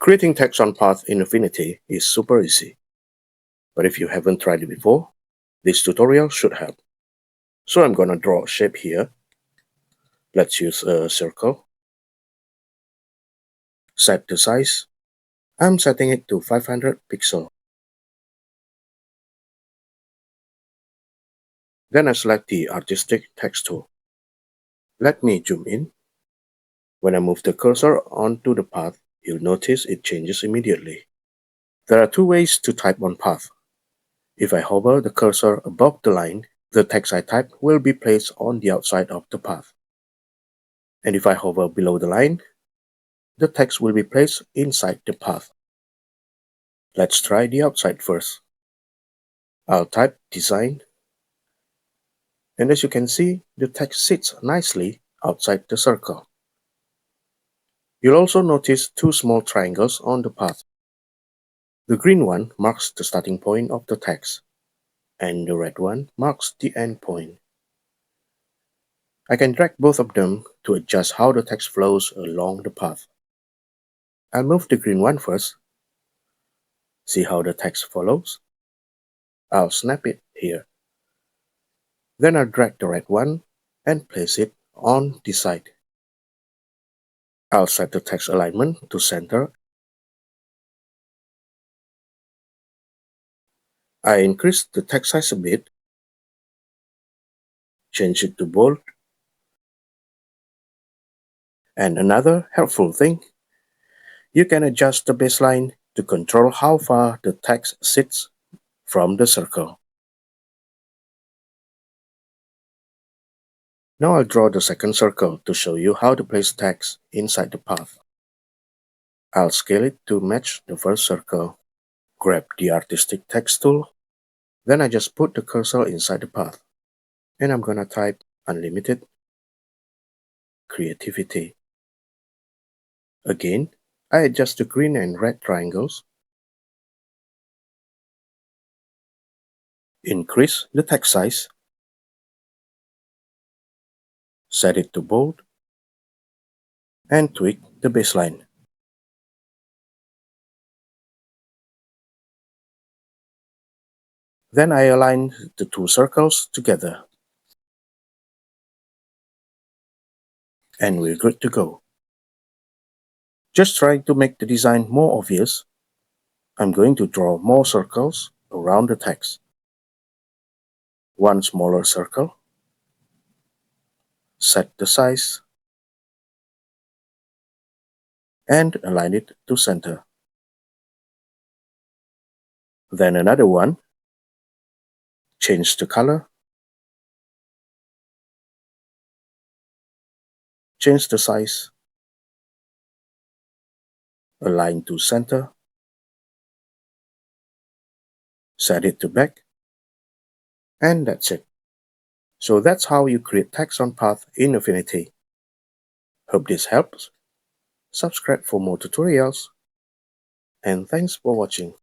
Creating text on path in Affinity is super easy. But if you haven't tried it before, this tutorial should help. So I'm gonna draw a shape here. Let's use a circle. Set the size. I'm setting it to 500 pixels. Then I select the Artistic Text tool. Let me zoom in. When I move the cursor onto the path, you'll notice it changes immediately. There are two ways to type on path. If I hover the cursor above the line, the text I type will be placed on the outside of the path. And if I hover below the line, the text will be placed inside the path. Let's try the outside first. I'll type design, and as you can see, the text sits nicely outside the circle. You'll also notice two small triangles on the path. The green one marks the starting point of the text, and the red one marks the end point. I can drag both of them to adjust how the text flows along the path. I'll move the green one first. See how the text follows? I'll snap it here. Then I'll drag the red one and place it on the side. I'll set the text alignment to center. I increase the text size a bit, change it to bold. And another helpful thing, you can adjust the baseline to control how far the text sits from the circle. Now I'll draw the second circle to show you how to place text inside the path. I'll scale it to match the first circle. Grab the Artistic Text tool. Then I just put the cursor inside the path. And I'm gonna type unlimited creativity. Again, I adjust the green and red triangles. Increase the text size. Set it to bold. And tweak the baseline. Then I align the two circles together. And we're good to go. Just trying to make the design more obvious, I'm going to draw more circles around the text. One smaller circle. Set the size. And align it to center. Then another one. Change the color. Change the size. Align to center. Set it to back. And that's it. So that's how you create text on path in Affinity. Hope this helps. Subscribe for more tutorials. And thanks for watching.